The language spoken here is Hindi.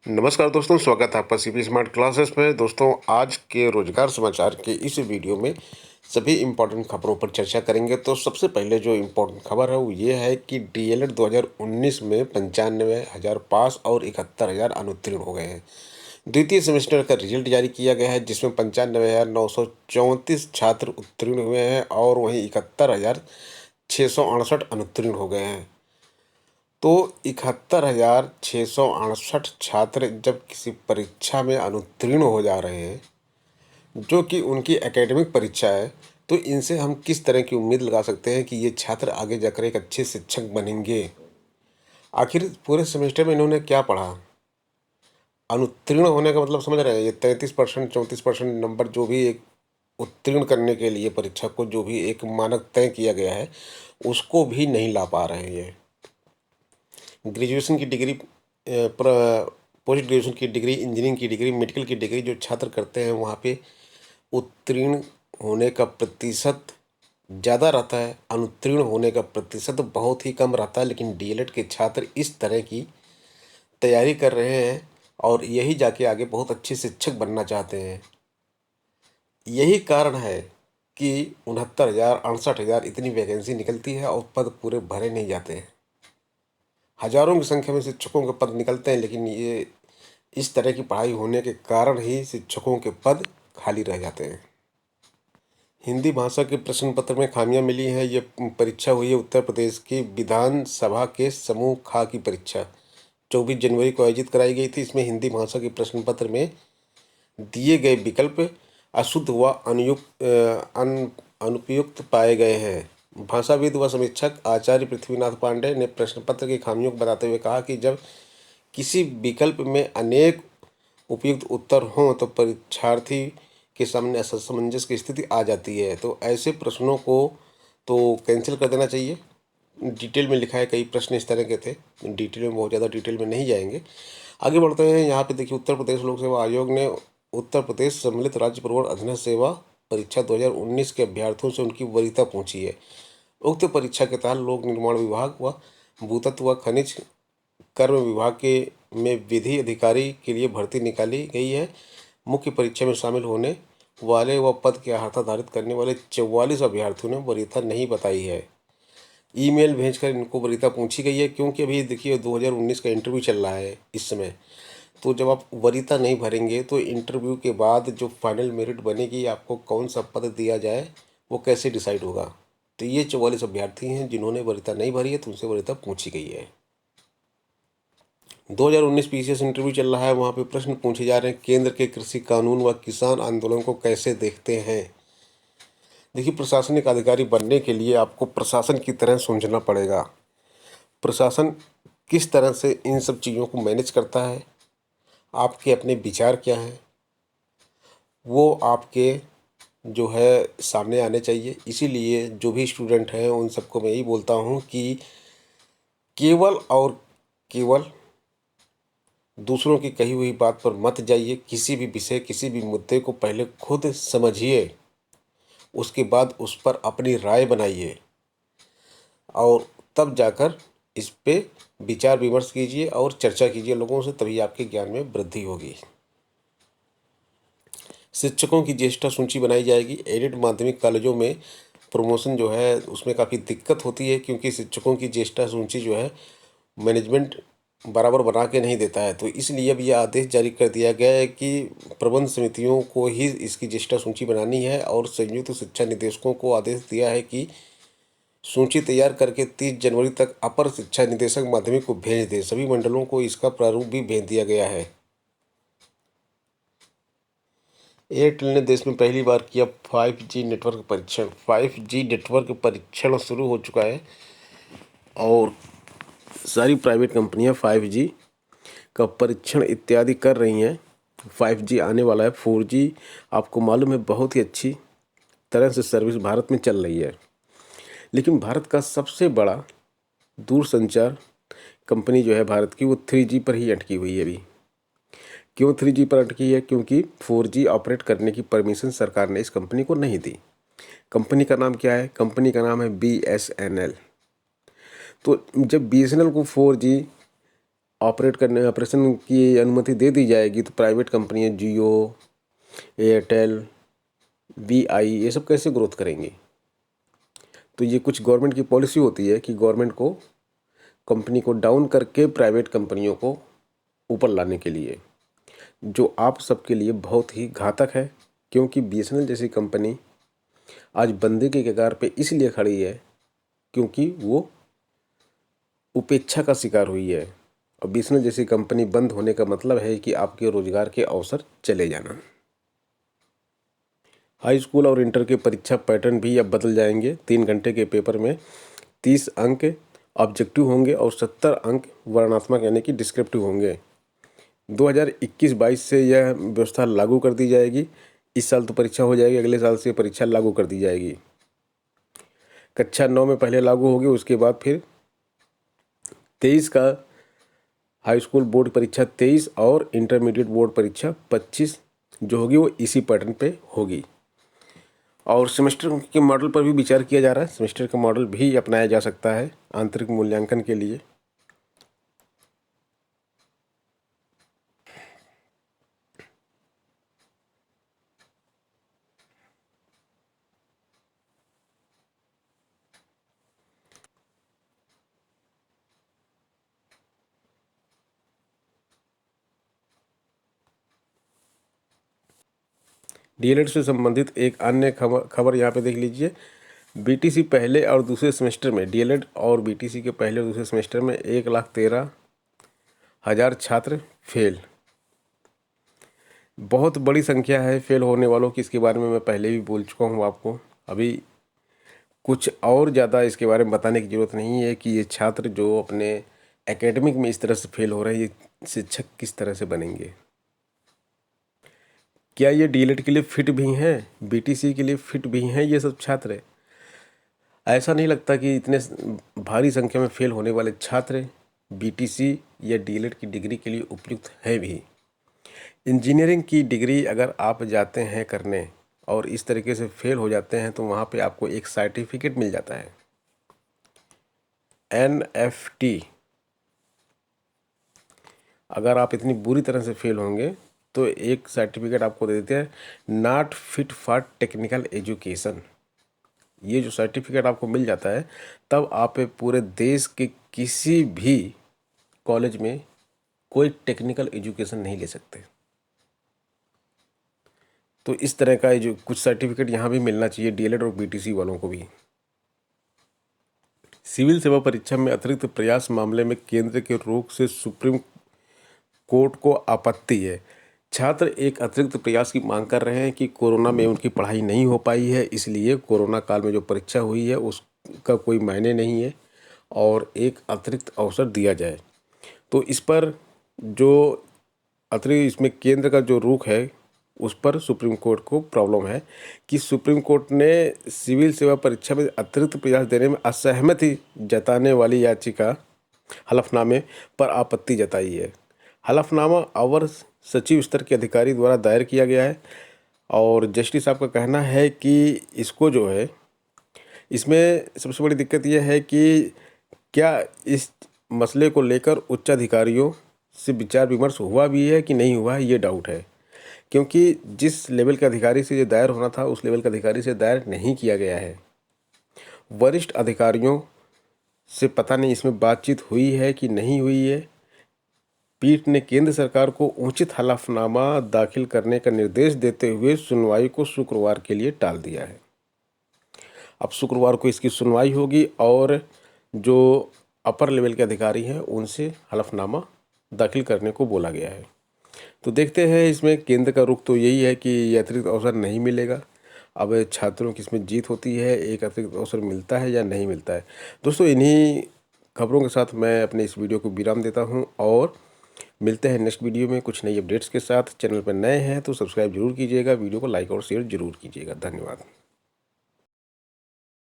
नमस्कार दोस्तों, स्वागत है आपका सीपी स्मार्ट क्लासेस में। दोस्तों, आज के रोजगार समाचार के इस वीडियो में सभी इम्पोर्टेंट खबरों पर चर्चा करेंगे। तो सबसे पहले जो इम्पोर्टेंट खबर है वो ये है कि डीएलएड 2019 में 95,000 पास और 71,000 अनुत्तीर्ण हो गए हैं। द्वितीय सेमेस्टर का रिजल्ट जारी किया गया है, जिसमें 95,934 छात्र उत्तीर्ण हुए हैं और वहीं 71,668 अनुत्तीर्ण हो गए हैं। तो 71,668 छात्र जब किसी परीक्षा में अनुत्तीर्ण हो जा रहे हैं, जो कि उनकी एकेडमिक परीक्षा है, तो इनसे हम किस तरह की उम्मीद लगा सकते हैं कि ये छात्र आगे जाकर एक अच्छे शिक्षक बनेंगे। आखिर पूरे सेमेस्टर में इन्होंने क्या पढ़ा? अनुत्तीर्ण होने का मतलब समझ रहे हैं? ये 33% 34% नंबर जो भी एक उत्तीर्ण करने के लिए परीक्षा को जो भी एक मानक तय किया गया है, उसको भी नहीं ला पा रहे हैं ये। ग्रेजुएशन की डिग्री, पोस्ट ग्रेजुएशन की डिग्री, इंजीनियरिंग की डिग्री, मेडिकल की डिग्री जो छात्र करते हैं, वहाँ पे उत्तीर्ण होने का प्रतिशत ज़्यादा रहता है, अनुत्तीर्ण होने का प्रतिशत बहुत ही कम रहता है। लेकिन डीएलएड के छात्र इस तरह की तैयारी कर रहे हैं और यही जाके आगे बहुत अच्छे शिक्षक बनना चाहते हैं। यही कारण है कि 69,000 68,000 इतनी वैकेंसी निकलती है और पद पूरे भरे नहीं जाते हैं। हजारों की संख्या में शिक्षकों के पद निकलते हैं, लेकिन ये इस तरह की पढ़ाई होने के कारण ही शिक्षकों के पद खाली रह जाते हैं। हिंदी भाषा के प्रश्न पत्र में खामियां मिली हैं। ये परीक्षा हुई है उत्तर प्रदेश की विधानसभा के समूह खा की परीक्षा 24 जनवरी को आयोजित कराई गई थी। इसमें हिंदी भाषा के प्रश्न पत्र में दिए गए विकल्प अशुद्ध व अनुपयुक्त पाए गए हैं। भाषाविद व समीक्षक आचार्य पृथ्वीनाथ पांडे ने प्रश्न पत्र की खामियों को बताते हुए कहा कि जब किसी विकल्प में अनेक उपयुक्त उत्तर हों तो परीक्षार्थी के सामने असमंजस की स्थिति आ जाती है। तो ऐसे प्रश्नों को तो कैंसिल कर देना चाहिए। डिटेल में लिखा है, कई प्रश्न इस तरह के थे। डिटेल में बहुत ज़्यादा डिटेल में नहीं जाएंगे, आगे बढ़ते हैं। यहाँ पे देखिए, उत्तर प्रदेश लोक सेवा आयोग ने उत्तर प्रदेश सम्मिलित राज्य प्रवर्तन अधीनस्थ सेवा परीक्षा 2019 के अभ्यर्थियों से उनकी वरीयता पूछी है। उक्त परीक्षा के तहत लोक निर्माण विभाग व भूतत्व व खनिज कर्म विभाग के में विधि अधिकारी के लिए भर्ती निकाली गई है। मुख्य परीक्षा में शामिल होने वाले व पद की अर्हता धारित करने वाले 44 अभ्यर्थियों ने वरीयता नहीं बताई है। ईमेल भेजकर इनको वरीयता पूछी गई है, क्योंकि अभी देखिए 2019 का इंटरव्यू चल रहा है इस समय। तो जब आप वरीयता नहीं भरेंगे तो इंटरव्यू के बाद जो फाइनल मेरिट बनेगी, आपको कौन सा पद दिया जाए, वो कैसे डिसाइड होगा। तो ये 44 अभ्यर्थी हैं जिन्होंने वरीयता नहीं भरी है, तो उनसे वरीयता पूछी गई है। 2019 पीसीएस इंटरव्यू चल रहा है, वहाँ पे प्रश्न पूछे जा रहे हैं। केंद्र के कृषि कानून व किसान आंदोलन को कैसे देखते हैं? देखिए, प्रशासनिक अधिकारी बनने के लिए आपको प्रशासन की तरह सोचना पड़ेगा। प्रशासन किस तरह से इन सब चीज़ों को मैनेज करता है, आपके अपने विचार क्या हैं, वो आपके जो है सामने आने चाहिए। इसीलिए जो भी स्टूडेंट हैं उन सबको मैं यही बोलता हूँ कि केवल और केवल दूसरों की कही हुई बात पर मत जाइए। किसी भी विषय, किसी भी मुद्दे को पहले खुद समझिए, उसके बाद उस पर अपनी राय बनाइए और तब जाकर इस पे विचार विमर्श कीजिए और चर्चा कीजिए लोगों से, तभी आपके ज्ञान में वृद्धि होगी। शिक्षकों की ज्येष्ठता सूची बनाई जाएगी। एडेड माध्यमिक कॉलेजों में प्रमोशन जो है उसमें काफ़ी दिक्कत होती है, क्योंकि शिक्षकों की ज्येष्ठता सूची जो है मैनेजमेंट बराबर बना के नहीं देता है। तो इसलिए अब यह आदेश जारी कर दिया गया है कि प्रबंध समितियों को ही इसकी ज्येष्ठता सूची बनानी है और संयुक्त शिक्षा निदेशकों को आदेश दिया है कि सूची तैयार करके 30 जनवरी तक अपर शिक्षा निदेशक माध्यमिक को भेज दें। सभी मंडलों को इसका प्रारूप भी भेज दिया गया है। एयरटेल ने देश में पहली बार किया 5G नेटवर्क परीक्षण। 5G नेटवर्क परीक्षण शुरू हो चुका है और सारी प्राइवेट कंपनियां 5G का परीक्षण इत्यादि कर रही हैं। 5G आने वाला है। 4G आपको मालूम है बहुत ही अच्छी तरह से सर्विस भारत में चल रही है, लेकिन भारत का सबसे बड़ा दूरसंचार कंपनी जो है भारत की, वो 3G पर ही अटकी हुई है अभी। क्यों 3G पर अटकी है? क्योंकि 4G ऑपरेट करने की परमिशन सरकार ने इस कंपनी को नहीं दी। कंपनी का नाम क्या है? कंपनी का नाम है BSNL। तो जब BSNL को 4G ऑपरेशन की अनुमति दे दी जाएगी तो प्राइवेट कंपनियां जियो, एयरटेल, वीआई ये सब कैसे ग्रोथ करेंगी? तो ये कुछ गवर्नमेंट की पॉलिसी होती है कि गवर्नमेंट को कंपनी को डाउन करके प्राइवेट कंपनियों को ऊपर लाने के लिए, जो आप सबके लिए बहुत ही घातक है। क्योंकि बीएसएनएल जैसी कंपनी आज बंदे के कगार पे इसलिए खड़ी है क्योंकि वो उपेक्षा का शिकार हुई है। और बीएसएनएल जैसी कंपनी बंद होने का मतलब है कि आपके रोजगार के अवसर चले जाना। हाई स्कूल और इंटर के परीक्षा पैटर्न भी अब बदल जाएंगे। 3 घंटे के पेपर में 30 अंक ऑब्जेक्टिव होंगे और 70 अंक वर्णनात्मक यानी कि डिस्क्रिप्टिव होंगे। 2021-22 से यह व्यवस्था लागू कर दी जाएगी। इस साल तो परीक्षा हो जाएगी, अगले साल से परीक्षा लागू कर दी जाएगी। कक्षा 9 में पहले लागू होगी, उसके बाद फिर 23 का हाई स्कूल बोर्ड परीक्षा 23 और इंटरमीडिएट बोर्ड परीक्षा 25 जो होगी वो इसी पैटर्न पे होगी। और सेमेस्टर के मॉडल पर भी विचार किया जा रहा है। सेमेस्टर का मॉडल भी अपनाया जा सकता है आंतरिक मूल्यांकन के लिए। डीएलएड से संबंधित एक अन्य खबर यहाँ पे देख लीजिए। बीटीसी पहले और दूसरे सेमेस्टर में, डीएलएड और बीटीसी के पहले और दूसरे सेमेस्टर में 1,13,000 छात्र फेल। बहुत बड़ी संख्या है फेल होने वालों की। इसके बारे में मैं पहले भी बोल चुका हूँ आपको। अभी कुछ और ज़्यादा इसके बारे में बताने की ज़रूरत नहीं है कि ये छात्र जो अपने एकेडमिक में इस तरह से फेल हो रहे हैं, ये शिक्षक किस तरह से बनेंगे। क्या ये डीएलएड के लिए फिट भी हैं, बीटीसी के लिए फिट भी हैं ये सब छात्र? ऐसा नहीं लगता कि इतने भारी संख्या में फेल होने वाले छात्र बीटीसी या डीएलएड की डिग्री के लिए उपयुक्त हैं भी। इंजीनियरिंग की डिग्री अगर आप जाते हैं करने और इस तरीके से फेल हो जाते हैं तो वहाँ पे आपको एक सर्टिफिकेट मिल जाता है, एनएफटी। अगर आप इतनी बुरी तरह से फेल होंगे तो एक सर्टिफिकेट आपको दे देते हैं, not fit for technical education. ये जो सर्टिफिकेट आपको मिल जाता है तब आप पूरे देश के किसी भी कॉलेज में कोई टेक्निकल एजुकेशन नहीं ले सकते। तो इस तरह का जो कुछ सर्टिफिकेट यहाँ भी मिलना चाहिए डीएलएड और बीटीसी वालों को भी। सिविल सेवा परीक्षा में अतिरिक्त प्रयास मामले में केंद्र के रोक से सुप्रीम कोर्ट को आपत्ति है। छात्र एक अतिरिक्त प्रयास की मांग कर रहे हैं कि कोरोना में उनकी पढ़ाई नहीं हो पाई है, इसलिए कोरोना काल में जो परीक्षा हुई है उसका कोई मायने नहीं है और एक अतिरिक्त अवसर दिया जाए। तो इस पर जो अतिरिक्त इसमें केंद्र का जो रुख है उस पर सुप्रीम कोर्ट को प्रॉब्लम है कि सुप्रीम कोर्ट ने सिविल सेवा परीक्षा में अतिरिक्त प्रयास देने में असहमति जताने वाली याचिका हलफनामे पर आपत्ति जताई है। हलफनामा अवर सचिव स्तर के अधिकारी द्वारा दायर किया गया है और जस्टिस साहब का कहना है कि इसको जो है, इसमें सबसे बड़ी दिक्कत यह है कि क्या इस मसले को लेकर उच्चाधिकारियों से विचार विमर्श हुआ भी है कि नहीं हुआ है, ये डाउट है। क्योंकि जिस लेवल के अधिकारी से ये दायर होना था उस लेवल के अधिकारी से दायर नहीं किया गया है। वरिष्ठ अधिकारियों से पता नहीं इसमें बातचीत हुई है कि नहीं हुई है। पीठ ने केंद्र सरकार को उचित हलफनामा दाखिल करने का निर्देश देते हुए सुनवाई को शुक्रवार के लिए टाल दिया है। अब शुक्रवार को इसकी सुनवाई होगी और जो अपर लेवल के अधिकारी हैं उनसे हलफनामा दाखिल करने को बोला गया है। तो देखते हैं, इसमें केंद्र का रुख तो यही है कि ये अतिरिक्त अवसर नहीं मिलेगा। अब छात्रों की इसमें जीत होती है, एक अतिरिक्त अवसर मिलता है या नहीं मिलता है। दोस्तों, इन्हीं खबरों के साथ मैं अपने इस वीडियो को विराम देता हूं और मिलते हैं नेक्स्ट वीडियो में कुछ नई अपडेट्स के साथ। चैनल पर नए हैं तो सब्सक्राइब जरूर कीजिएगा, वीडियो को लाइक और शेयर जरूर कीजिएगा। धन्यवाद।